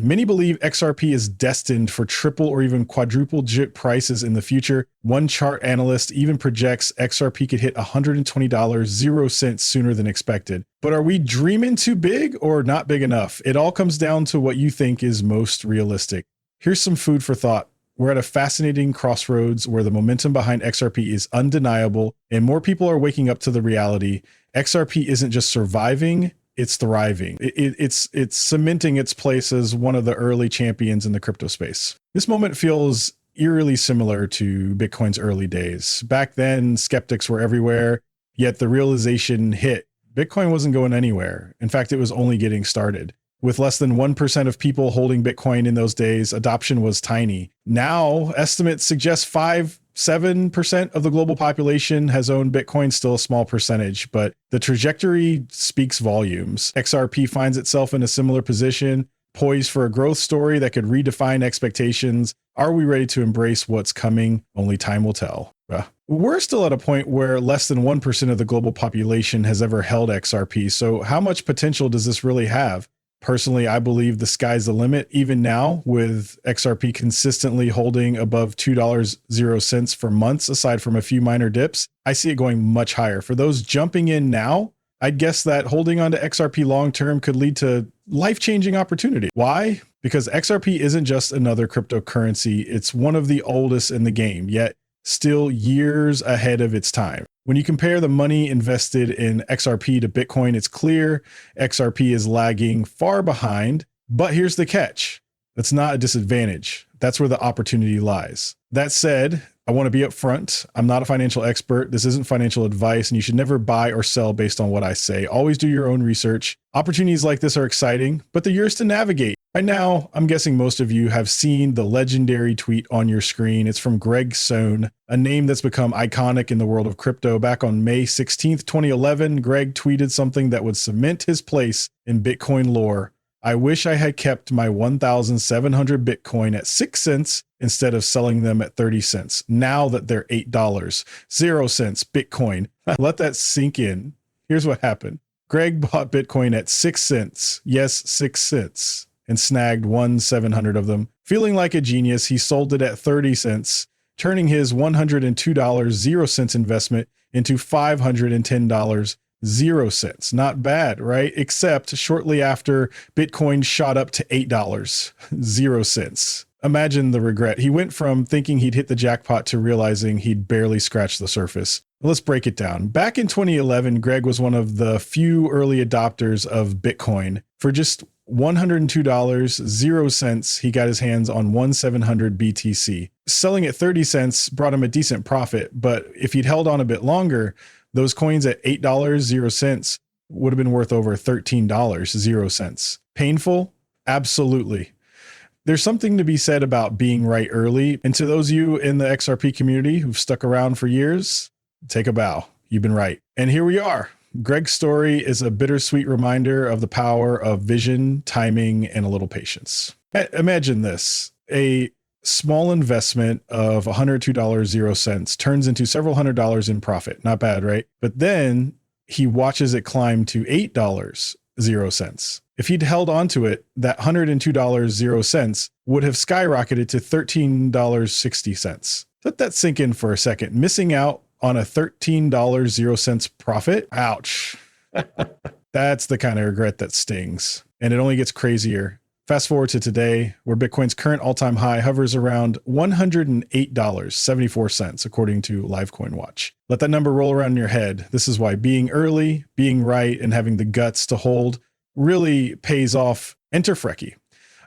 Many believe XRP is destined for triple or even quadruple digit prices in the future. One chart analyst even projects XRP could hit $120.00 sooner than expected. But are we dreaming too big or not big enough? It all comes down to what you think is most realistic. Here's some food for thought. We're at a fascinating crossroads where the momentum behind XRP is undeniable and more people are waking up to the reality. XRP isn't just surviving, it's thriving. It's cementing its place as one of the early champions in the crypto space. This moment feels eerily similar to Bitcoin's early days. Back then, skeptics were everywhere, yet the realization hit. Bitcoin wasn't going anywhere. In fact, it was only getting started. With less than 1% of people holding Bitcoin in those days, adoption was tiny. Now, estimates suggest 7% of the global population has owned Bitcoin, still a small percentage, but the trajectory speaks volumes. XRP finds itself in a similar position, poised for a growth story that could redefine expectations. Are we ready to embrace what's coming? Only time will tell. We're still at a point where less than 1% of the global population has ever held XRP, so how much potential does this really have? Personally, I believe the sky's the limit. Even now, with XRP consistently holding above $2.00 for months, aside from a few minor dips, I see it going much higher. For those jumping in now, I'd guess that holding on to XRP long-term could lead to life-changing opportunity. Why? Because XRP isn't just another cryptocurrency. It's one of the oldest in the game, yet still years ahead of its time. When you compare the money invested in XRP to Bitcoin, it's clear XRP is lagging far behind. But here's the catch. That's not a disadvantage. That's where the opportunity lies. That said, I want to be upfront. I'm not a financial expert. This isn't financial advice, and you should never buy or sell based on what I say. Always do your own research. Opportunities like this are exciting, but they're yours to navigate. By now, I'm guessing most of you have seen the legendary tweet on your screen. It's from Greg Sohn, a name that's become iconic in the world of crypto. Back on May 16th, 2011, Greg tweeted something that would cement his place in Bitcoin lore. I wish I had kept my 1,700 Bitcoin at 6 cents instead of selling them at 30 cents. Now that they're $8, 0 cents Bitcoin. Let that sink in. Here's what happened. Greg bought Bitcoin at 6 cents. Yes, 6 cents. And snagged 1,700 of them. Feeling like a genius, he sold it at 30 cents, turning his $102.00 investment into $510.00. Not bad, right? Except shortly after Bitcoin shot up to $8.00. Imagine the regret. He went from thinking he'd hit the jackpot to realizing he'd barely scratched the surface. Let's break it down. Back in 2011, Greg was one of the few early adopters of Bitcoin. For just $102.00, he got his hands on 1,700 BTC. Selling at 30 cents brought him a decent profit, but if he'd held on a bit longer, those coins at $8.00 would have been worth over $13.00. Painful? Absolutely. There's something to be said about being right early. And to those of you in the XRP community who've stuck around for years, take a bow. You've been right. And here we are. Greg's story is a bittersweet reminder of the power of vision, timing, and a little patience. Imagine this. A small investment of $102.00 turns into several $100s in profit. Not bad, right? But then he watches it climb to $8.00. If he'd held onto it, that $102.00 would have skyrocketed to $13.60. Let that sink in for a second. Missing out on a $13.00 profit? Ouch. That's the kind of regret that stings. And it only gets crazier. Fast forward to today, where Bitcoin's current all-time high hovers around $108.74, according to Livecoin Watch. Let that number roll around in your head. This is why being early, being right, and having the guts to hold really pays off. Enter Frecky,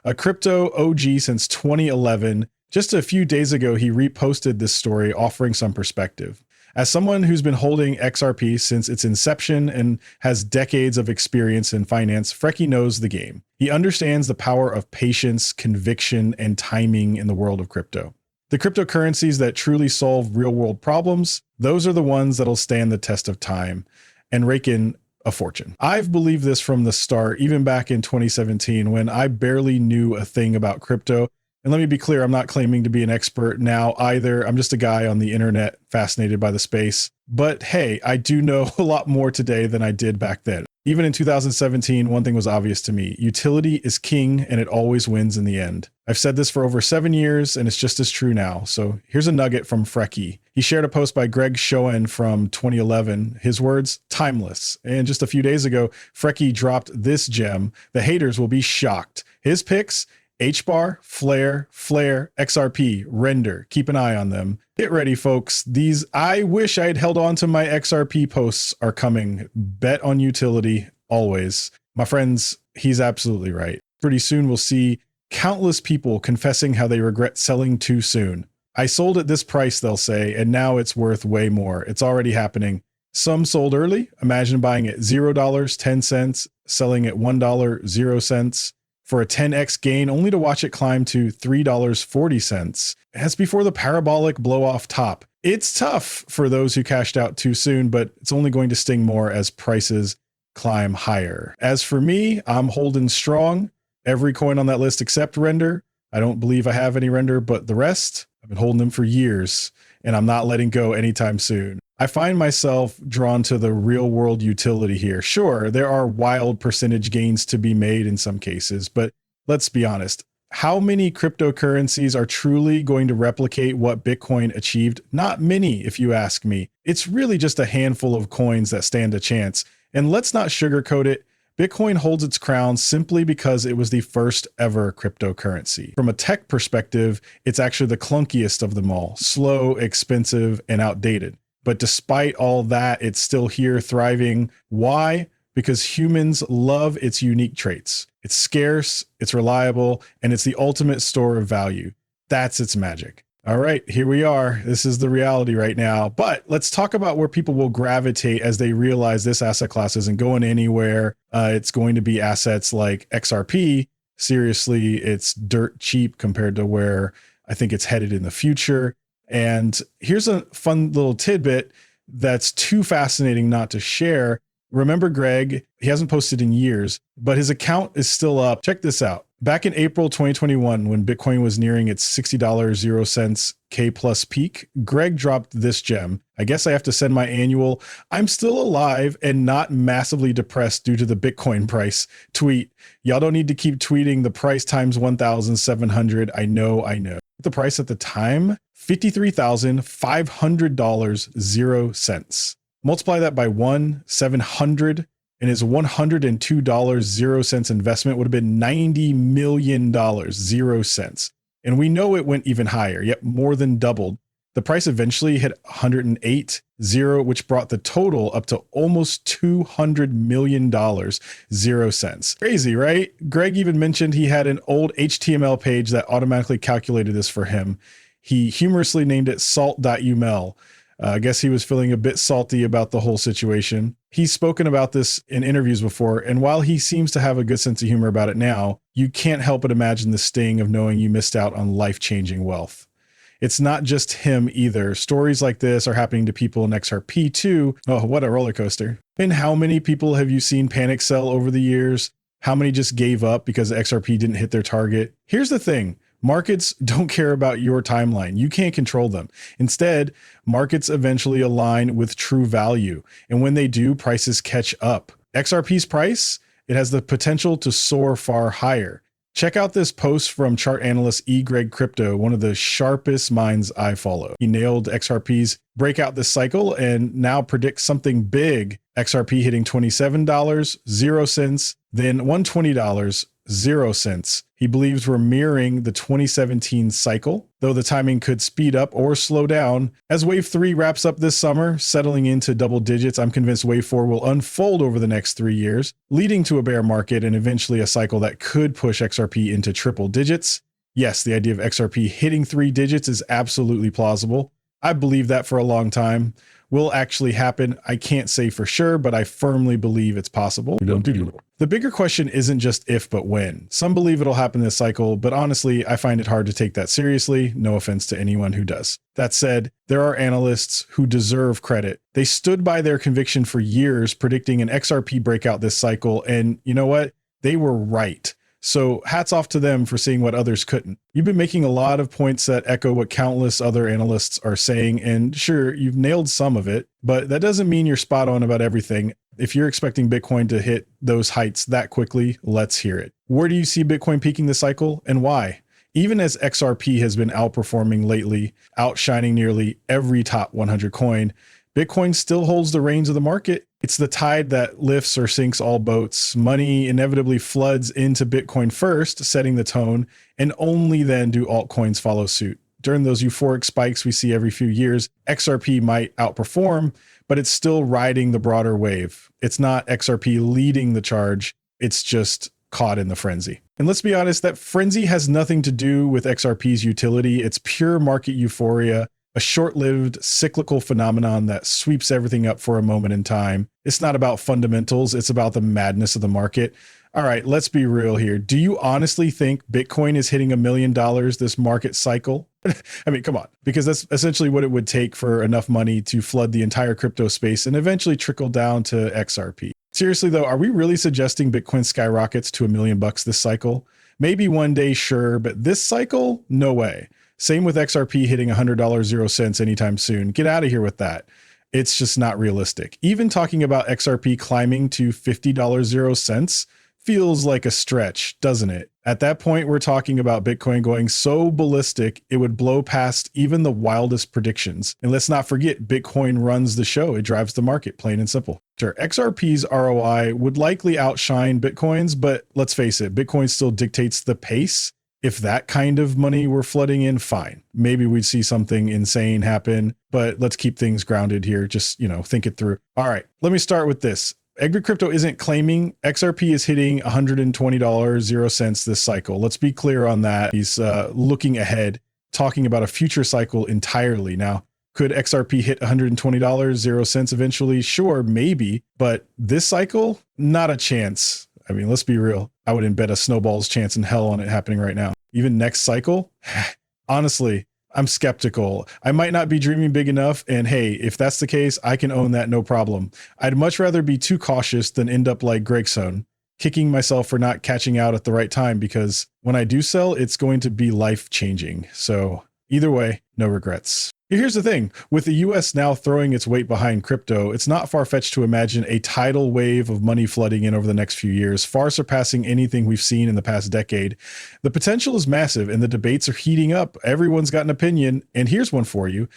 a crypto OG since 2011. Just a few days ago, he reposted this story, offering some perspective. As someone who's been holding XRP since its inception and has decades of experience in finance, Frecky knows the game. He understands the power of patience, conviction, and timing in the world of crypto. The cryptocurrencies that truly solve real-world problems, those are the ones that'll stand the test of time and rake in a fortune. I've believed this from the start, even back in 2017, when I barely knew a thing about crypto. And let me be clear, I'm not claiming to be an expert now either. I'm just a guy on the internet fascinated by the space. But hey, I do know a lot more today than I did back then. Even in 2017, one thing was obvious to me. Utility is king and it always wins in the end. I've said this for over 7 years and it's just as true now. So here's a nugget from Frecky. He shared a post by Greg Schoen from 2011. His words, timeless. And just a few days ago, Frecky dropped this gem. The haters will be shocked. His picks, H-bar, flare, XRP, render. Keep an eye on them. Get ready, folks. These I wish I had held on to my XRP posts are coming. Bet on utility, always. My friends, he's absolutely right. Pretty soon we'll see countless people confessing how they regret selling too soon. I sold at this price, they'll say, and now it's worth way more. It's already happening. Some sold early. Imagine buying at $0, 10 cents, selling at $1, 0 cents. For a 10x gain, only to watch it climb to $3.40. That's before the parabolic blow-off top. It's tough for those who cashed out too soon, but it's only going to sting more as prices climb higher. As for me, I'm holding strong. Every coin on that list except render. I don't believe I have any render, but the rest, I've been holding them for years, and I'm not letting go anytime soon. I find myself drawn to the real world utility here. Sure, there are wild percentage gains to be made in some cases, but let's be honest. How many cryptocurrencies are truly going to replicate what Bitcoin achieved? Not many, if you ask me. It's really just a handful of coins that stand a chance. And let's not sugarcoat it. Bitcoin holds its crown simply because it was the first ever cryptocurrency. From a tech perspective, it's actually the clunkiest of them all. Slow, expensive, and outdated. But despite all that, it's still here thriving. Why? Because humans love its unique traits. It's scarce, it's reliable, and it's the ultimate store of value. That's its magic. All right, here we are. This is the reality right now. But let's talk about where people will gravitate as they realize this asset class isn't going anywhere. It's going to be assets like XRP. Seriously, it's dirt cheap compared to where I think it's headed in the future. And here's a fun little tidbit that's too fascinating not to share. Remember Greg, he hasn't posted in years, but his account is still up. Check this out. Back in April 2021, when Bitcoin was nearing its $60 0 cents K plus peak, Greg dropped this gem. I guess I have to send my annual, I'm still alive and not massively depressed due to the Bitcoin price tweet. Y'all don't need to keep tweeting the price times 1,700. I know. The price at the time, $53,500 0 cents. Multiply that by 700, and his $102 0 cents investment would have been $90 million 0 cents. And we know it went even higher, yet more than doubled. The price eventually hit 108 0, which brought the total up to almost $200 million 0 cents. Crazy, right? Greg even mentioned he had an old HTML page that automatically calculated this for him. He humorously named it salt.uml. I guess he was feeling a bit salty about the whole situation. He's spoken about this in interviews before, and while he seems to have a good sense of humor about it now, you can't help but imagine the sting of knowing you missed out on life-changing wealth. It's not just him either. Stories like this are happening to people in XRP too. Oh, what a roller coaster. And how many people have you seen panic sell over the years? How many just gave up because XRP didn't hit their target? Here's the thing. Markets don't care about your timeline. You can't control them. Instead, markets eventually align with true value. And when they do, prices catch up. XRP's price, it has the potential to soar far higher. Check out this post from chart analyst Greg Crypto, one of the sharpest minds I follow. He nailed XRP's breakout this cycle and now predicts something big. XRP hitting $27, 0 cents, then $120, 0 cents. He believes we're mirroring the 2017 cycle, though the timing could speed up or slow down. As Wave 3 wraps up this summer, settling into double digits, I'm convinced Wave 4 will unfold over the next 3 years, leading to a bear market and eventually a cycle that could push XRP into triple digits. Yes, the idea of XRP hitting 3 digits is absolutely plausible. I believe that for a long time. Will actually happen. I can't say for sure, but I firmly believe it's possible. The bigger question isn't just if, but when. Some believe it'll happen this cycle, but honestly, I find it hard to take that seriously. No offense to anyone who does. That said, there are analysts who deserve credit. They stood by their conviction for years, predicting an XRP breakout this cycle, and you know what? They were right. So hats off to them for seeing what others couldn't. You've been making a lot of points that echo what countless other analysts are saying, and sure, you've nailed some of it, but that doesn't mean you're spot on about everything. If you're expecting Bitcoin to hit those heights that quickly, let's hear it. Where do you see Bitcoin peaking this cycle and why? Even as XRP has been outperforming lately, outshining nearly every top 100 coin, Bitcoin still holds the reins of the market. It's the tide that lifts or sinks all boats. Money inevitably floods into Bitcoin first, setting the tone, and only then do altcoins follow suit. During those euphoric spikes we see every few years, XRP might outperform, but it's still riding the broader wave. It's not XRP leading the charge. It's just caught in the frenzy. And let's be honest, that frenzy has nothing to do with XRP's utility. It's pure market euphoria, a short-lived cyclical phenomenon that sweeps everything up for a moment in time. It's not about fundamentals. It's about the madness of the market. All right, let's be real here. Do you honestly think Bitcoin is hitting $1 million this market cycle? I mean, come on, because that's essentially what it would take for enough money to flood the entire crypto space and eventually trickle down to XRP. Seriously though, are we really suggesting Bitcoin skyrockets to $1 million this cycle? Maybe one day, sure, but this cycle, no way. Same with XRP hitting $100.00 anytime soon. Get out of here with that. It's just not realistic. Even talking about XRP climbing to $50.00 feels like a stretch, doesn't it? At that point, we're talking about Bitcoin going so ballistic, it would blow past even the wildest predictions. And let's not forget, Bitcoin runs the show. It drives the market, plain and simple. Sure, XRP's ROI would likely outshine Bitcoin's, but let's face it, Bitcoin still dictates the pace. If that kind of money were flooding in, fine. Maybe we'd see something insane happen, but let's keep things grounded here. Just, think it through. All right, let me start with this. Egri Crypto isn't claiming XRP is hitting $120.00 this cycle. Let's be clear on that. He's looking ahead, talking about a future cycle entirely. Now, could XRP hit $120.00 eventually? Sure, maybe, but this cycle, not a chance. I mean, let's be real. I wouldn't bet a snowball's chance in hell on it happening right now. Even next cycle, honestly, I'm skeptical. I might not be dreaming big enough. And hey, if that's the case, I can own that, no problem. I'd much rather be too cautious than end up like Gregson, kicking myself for not catching out at the right time, because when I do sell, it's going to be life-changing. So either way, no regrets. Here's the thing, with the US now throwing its weight behind crypto, it's not far-fetched to imagine a tidal wave of money flooding in over the next few years, far surpassing anything we've seen in the past decade. The potential is massive and the debates are heating up. Everyone's got an opinion, and here's one for you.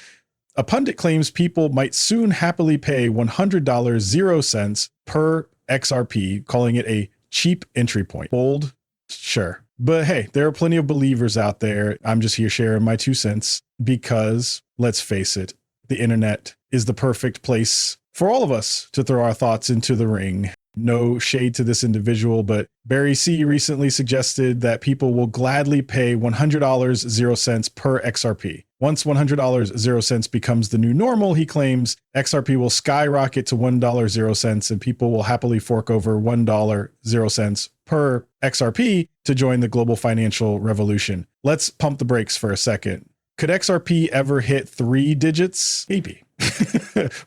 A pundit claims people might soon happily pay $100.00 per XRP, calling it a cheap entry point. Bold? Sure. But hey, there are plenty of believers out there. I'm just here sharing my 2 cents because, let's face it, the internet is the perfect place for all of us to throw our thoughts into the ring. No shade to this individual, but Barry C recently suggested that people will gladly pay $100.00 per XRP. Once $100.00 becomes the new normal, he claims XRP will skyrocket to $1.00 and people will happily fork over $1.00 per XRP to join the global financial revolution. Let's pump the brakes for a second. Could XRP ever hit 3 digits? Maybe.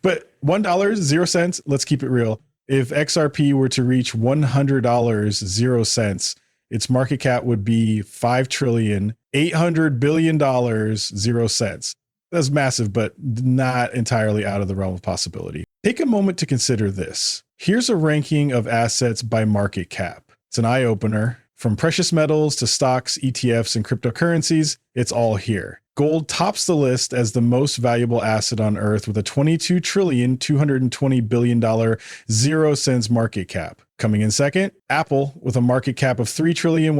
But $1.00, let's keep it real. If XRP were to reach $100.00, its market cap would be $5.8 trillion 0 cents. That's massive, but not entirely out of the realm of possibility. Take a moment to consider this. Here's a ranking of assets by market cap. It's an eye-opener. From precious metals to stocks, ETFs, and cryptocurrencies, it's all here. Gold tops the list as the most valuable asset on Earth with a $22.22 trillion 0 cents market cap. Coming in second, Apple with a market cap of $3.13 trillion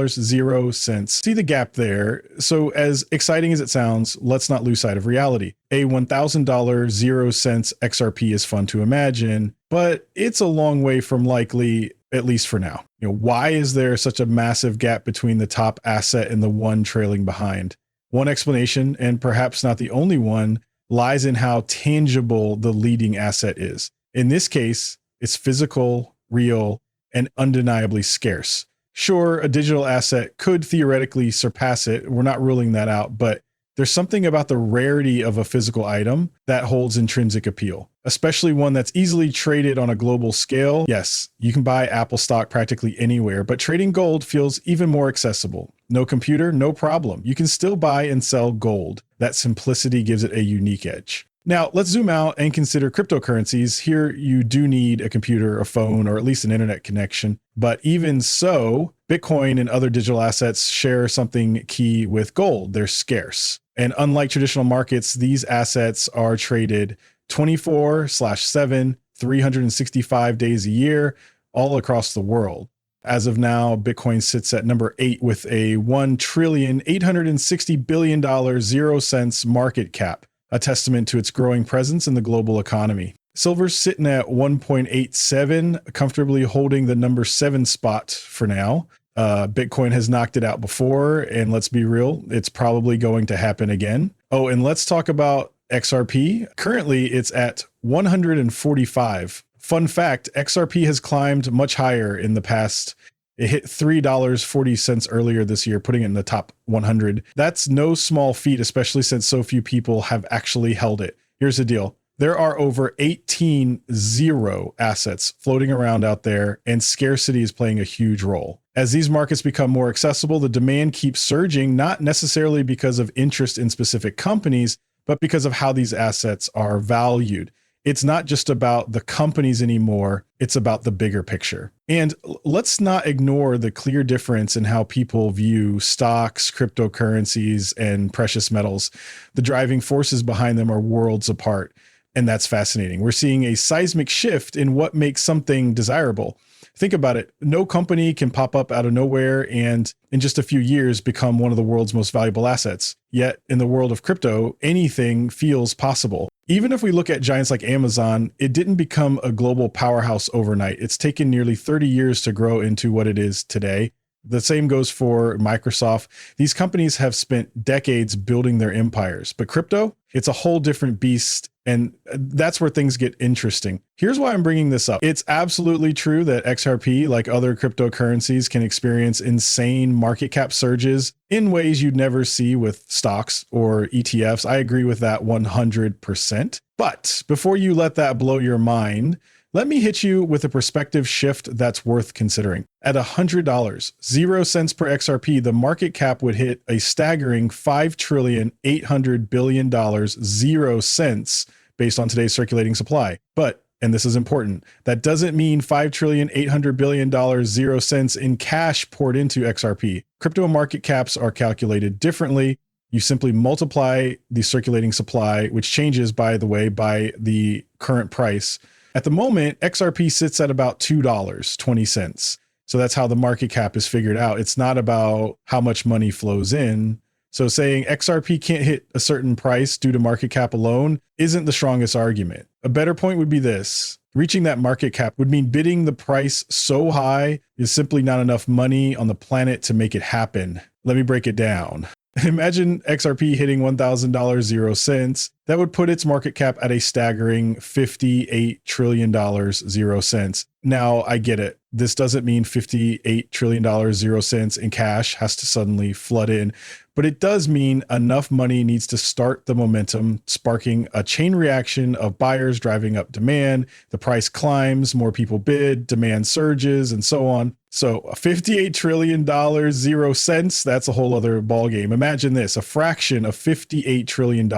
0 cents. See the gap there? So as exciting as it sounds, let's not lose sight of reality. A $1,000 0 cents XRP is fun to imagine, but it's a long way from likely, at least for now. Why is there such a massive gap between the top asset and the one trailing behind? One explanation, and perhaps not the only one, lies in how tangible the leading asset is. In this case, it's physical, real, and undeniably scarce. Sure, a digital asset could theoretically surpass it. We're not ruling that out, but there's something about the rarity of a physical item that holds intrinsic appeal, especially one that's easily traded on a global scale. Yes, you can buy Apple stock practically anywhere, but trading gold feels even more accessible. No computer, no problem. You can still buy and sell gold. That simplicity gives it a unique edge. Now, let's zoom out and consider cryptocurrencies. Here, you do need a computer, a phone, or at least an internet connection. But even so, Bitcoin and other digital assets share something key with gold. They're scarce. And unlike traditional markets, these assets are traded 24/7, 365 days a year, all across the world. As of now, Bitcoin sits at number 8 with a $1,860,000,000,000 0 cents market cap, a testament to its growing presence in the global economy. Silver's sitting at 1.87, comfortably holding the number 7 spot for now. Bitcoin has knocked it out before, and let's be real, it's probably going to happen again. Oh, and let's talk about XRP. Currently, it's at 145. Fun fact, XRP has climbed much higher in the past. It hit $3.40 earlier this year, putting it in the top 100. That's no small feat, especially since so few people have actually held it. Here's the deal. There are over 18 zero assets floating around out there, and scarcity is playing a huge role. As these markets become more accessible, the demand keeps surging, not necessarily because of interest in specific companies, but because of how these assets are valued. It's not just about the companies anymore, it's about the bigger picture. And let's not ignore the clear difference in how people view stocks, cryptocurrencies, and precious metals. The driving forces behind them are worlds apart, and that's fascinating. We're seeing a seismic shift in what makes something desirable. Think about it. No company can pop up out of nowhere and in just a few years become one of the world's most valuable assets. Yet in the world of crypto, anything feels possible. Even if we look at giants like Amazon, it didn't become a global powerhouse overnight. It's taken nearly 30 years to grow into what it is today. The same goes for Microsoft. These companies have spent decades building their empires, but crypto, it's a whole different beast. And that's where things get interesting. Here's why I'm bringing this up. It's absolutely true that XRP, like other cryptocurrencies, can experience insane market cap surges in ways you'd never see with stocks or ETFs. I agree with that 100%. But before you let that blow your mind, let me hit you with a perspective shift that's worth considering. At $100, 0 cents per XRP, the market cap would hit a staggering $5,800,000,000,000 0 cents based on today's circulating supply. But, and this is important, that doesn't mean $5,800,000,000,000 0 cents in cash poured into XRP. Crypto market caps are calculated differently. You simply multiply the circulating supply, which changes, by the way, by the current price. At the moment, XRP sits at about $2.20. So that's how the market cap is figured out. It's not about how much money flows in. So saying XRP can't hit a certain price due to market cap alone isn't the strongest argument. A better point would be this. Reaching that market cap would mean bidding the price so high is simply not enough money on the planet to make it happen. Let me break it down. Imagine XRP hitting $1,000 0 cents. That would put its market cap at a staggering $58 trillion 0 cents. Now, I get it. This doesn't mean $58 trillion 0 cents in cash has to suddenly flood in, but it does mean enough money needs to start the momentum, sparking a chain reaction of buyers driving up demand. The price climbs, more people bid, demand surges, and so on. So $58 trillion 0 cents, that's a whole other ballgame. Imagine this, a fraction of $58 trillion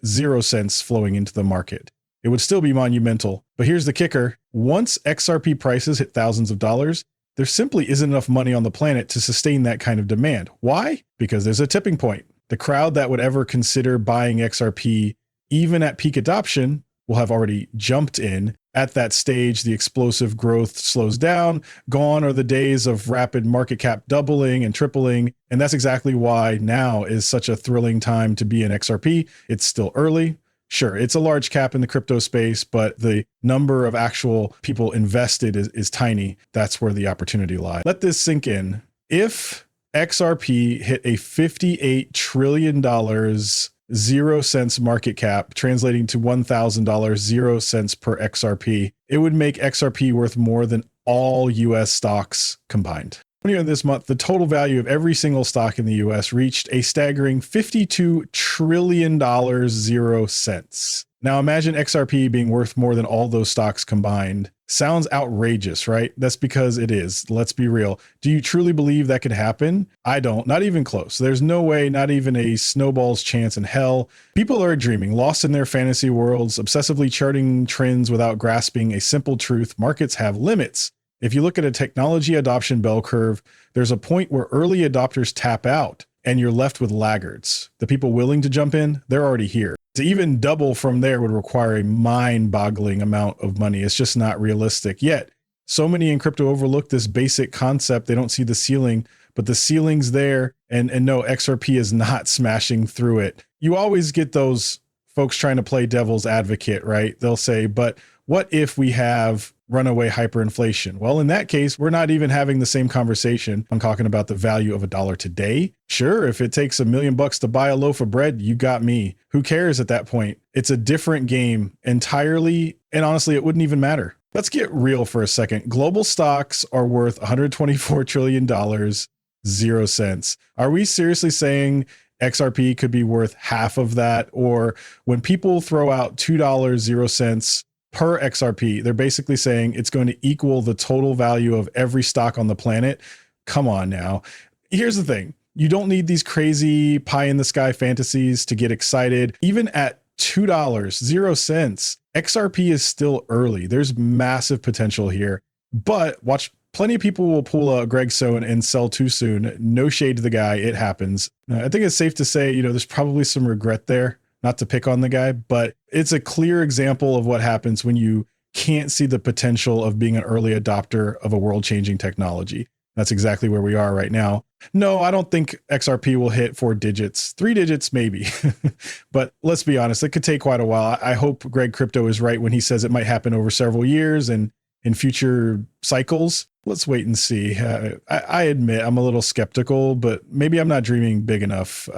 0 cents flowing into the market. It would still be monumental. But here's the kicker. Once XRP prices hit thousands of dollars, there simply isn't enough money on the planet to sustain that kind of demand. Why? Because there's a tipping point. The crowd that would ever consider buying XRP, even at peak adoption, will have already jumped in. At that stage, the explosive growth slows down. Gone are the days of rapid market cap doubling and tripling. And that's exactly why now is such a thrilling time to be in XRP. It's still early. Sure, it's a large cap in the crypto space, but the number of actual people invested is tiny. That's where the opportunity lies. Let this sink in. If XRP hit a $58 trillion 0 cents market cap, translating to $1,000 0 cents per XRP, it would make XRP worth more than all US stocks combined. Earlier this month, the total value of every single stock in the US reached a staggering $52 trillion 0 cents. Now imagine XRP being worth more than all those stocks combined. Sounds outrageous, right? That's because it is. Let's be real. Do you truly believe that could happen? I don't. Not even close. There's no way, not even a snowball's chance in hell. People are dreaming, lost in their fantasy worlds, obsessively charting trends without grasping a simple truth. Markets have limits. If you look at a technology adoption bell curve, there's a point where early adopters tap out and you're left with laggards. The people willing to jump in, they're already here. To even double from there would require a mind-boggling amount of money. It's just not realistic. Yet, so many in crypto overlook this basic concept. They don't see the ceiling, but the ceiling's there. And no, XRP is not smashing through it. You always get those folks trying to play devil's advocate, right? They'll say, but what if we have runaway hyperinflation? Well, in that case, we're not even having the same conversation. I'm talking about the value of $1 today. Sure, if it takes $1 million to buy a loaf of bread, you got me. Who cares at that point? It's a different game entirely. And honestly, it wouldn't even matter. Let's get real for a second. Global stocks are worth $124 trillion, 0 cents. Are we seriously saying XRP could be worth half of that? Or when people throw out $2, 0 cents per XRP, they're basically saying it's going to equal the total value of every stock on the planet. Come on now. Here's the thing. You don't need these crazy pie in the sky fantasies to get excited. Even at $2, 0 cents, XRP is still early. There's massive potential here, but watch, plenty of people will pull a Greg Sohn and sell too soon. No shade to the guy. It happens. I think it's safe to say, there's probably some regret there. Not to pick on the guy, but it's a clear example of what happens when you can't see the potential of being an early adopter of a world-changing technology. That's exactly where we are right now. No, I don't think XRP will hit 4 digits, 3 digits maybe. But let's be honest, it could take quite a while. I hope Greg Crypto is right when he says it might happen over several years and in future cycles. Let's wait and see. I admit I'm a little skeptical, but maybe I'm not dreaming big enough.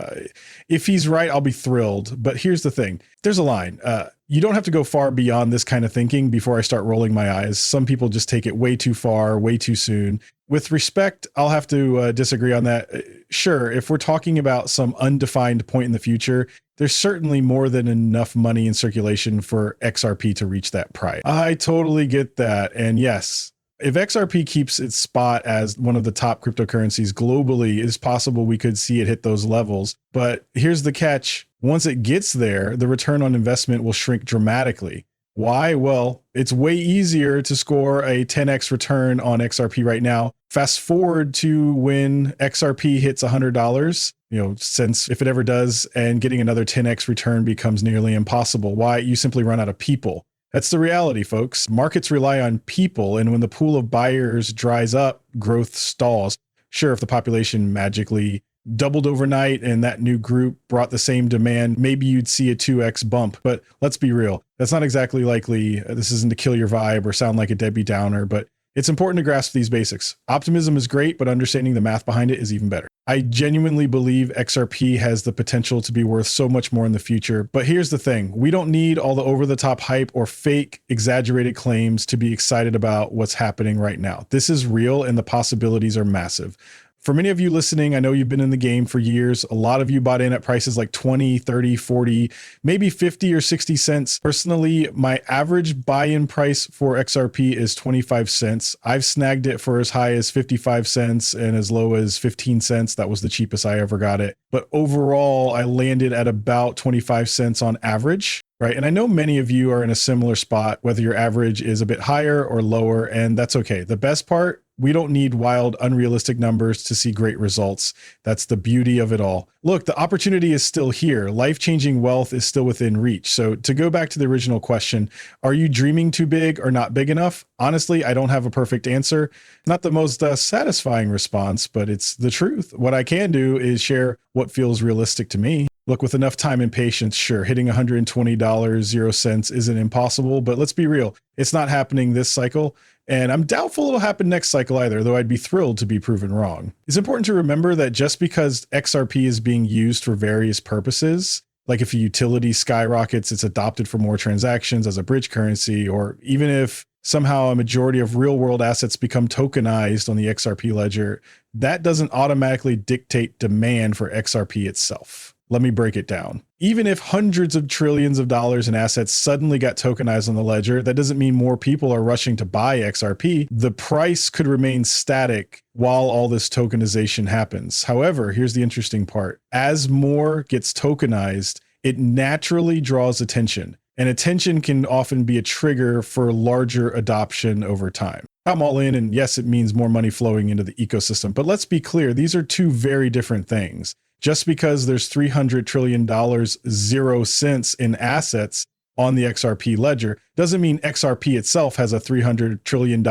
If he's right, I'll be thrilled. But here's the thing. There's a line. You don't have to go far beyond this kind of thinking before I start rolling my eyes. Some people just take it way too far, way too soon. With respect, I'll have to disagree on that. Sure, if we're talking about some undefined point in the future, there's certainly more than enough money in circulation for XRP to reach that price. I totally get that. And yes, if XRP keeps its spot as one of the top cryptocurrencies globally, it's possible we could see it hit those levels. But here's the catch. Once it gets there, the return on investment will shrink dramatically. Why? Well, it's way easier to score a 10x return on XRP right now. Fast forward to when XRP hits $100, since if it ever does, and getting another 10x return becomes nearly impossible. Why? You simply run out of people. That's the reality, folks. Markets rely on people, and when the pool of buyers dries up, growth stalls. Sure, if the population magically doubled overnight and that new group brought the same demand, maybe you'd see a 2x bump. But let's be real. That's not exactly likely. This isn't to kill your vibe or sound like a Debbie Downer, but it's important to grasp these basics. Optimism is great, but understanding the math behind it is even better. I genuinely believe XRP has the potential to be worth so much more in the future. But here's the thing. We don't need all the over-the-top hype or fake, exaggerated claims to be excited about what's happening right now. This is real and the possibilities are massive. For many of you listening, I know you've been in the game for years. A lot of you bought in at prices like 20, 30, 40, maybe 50 or 60 cents. Personally, my average buy-in price for XRP is 25 cents. I've snagged it for as high as 55 cents and as low as 15 cents. That was the cheapest I ever got it. But overall, I landed at about 25 cents on average. Right. And I know many of you are in a similar spot, whether your average is a bit higher or lower, and that's okay. The best part, we don't need wild, unrealistic numbers to see great results. That's the beauty of it all. Look, the opportunity is still here. Life-changing wealth is still within reach. So to go back to the original question, are you dreaming too big or not big enough? Honestly, I don't have a perfect answer. Not the most satisfying response, but it's the truth. What I can do is share what feels realistic to me. Look, with enough time and patience, sure, hitting $120, 0 cents isn't impossible, but let's be real. It's not happening this cycle, and I'm doubtful it'll happen next cycle either, though I'd be thrilled to be proven wrong. It's important to remember that just because XRP is being used for various purposes, like if a utility skyrockets, it's adopted for more transactions as a bridge currency, or even if somehow a majority of real-world assets become tokenized on the XRP ledger, that doesn't automatically dictate demand for XRP itself. Let me break it down. Even if hundreds of trillions of dollars in assets suddenly got tokenized on the ledger, that doesn't mean more people are rushing to buy XRP. The price could remain static while all this tokenization happens. However, here's the interesting part. As more gets tokenized, it naturally draws attention. And attention can often be a trigger for larger adoption over time. I'm all in, and yes, it means more money flowing into the ecosystem. But let's be clear, these are two very different things. Just because there's $300 trillion, 0 cents in assets on the XRP ledger doesn't mean XRP itself has a $300 trillion,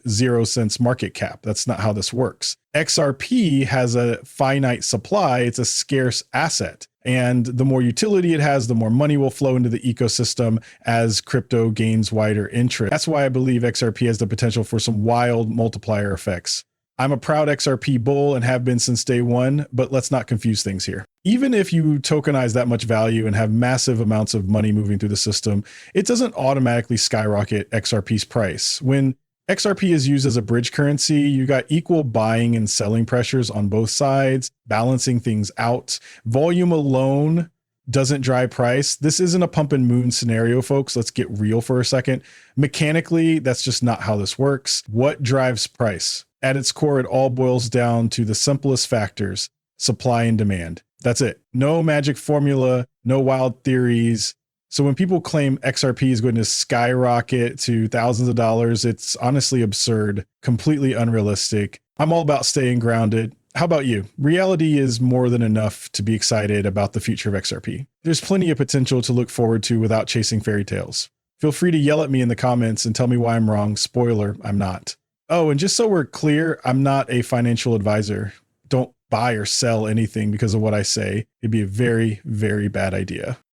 0 cents market cap. That's not how this works. XRP has a finite supply. It's a scarce asset. And the more utility it has, the more money will flow into the ecosystem as crypto gains wider interest. That's why I believe XRP has the potential for some wild multiplier effects. I'm a proud XRP bull and have been since day one, but let's not confuse things here. Even if you tokenize that much value and have massive amounts of money moving through the system, it doesn't automatically skyrocket XRP's price. When XRP is used as a bridge currency, you got equal buying and selling pressures on both sides, balancing things out. Volume alone doesn't drive price. This isn't a pump and moon scenario, folks. Let's get real for a second. Mechanically, that's just not how this works. What drives price? At its core, it all boils down to the simplest factors: supply and demand. That's it. No magic formula, no wild theories. So when people claim XRP is going to skyrocket to thousands of dollars, it's honestly absurd, completely unrealistic. I'm all about staying grounded. How about you? Reality is more than enough to be excited about the future of XRP. There's plenty of potential to look forward to without chasing fairy tales. Feel free to yell at me in the comments and tell me why I'm wrong. Spoiler, I'm not. Oh, and just so we're clear, I'm not a financial advisor. Don't buy or sell anything because of what I say. It'd be a very, very bad idea.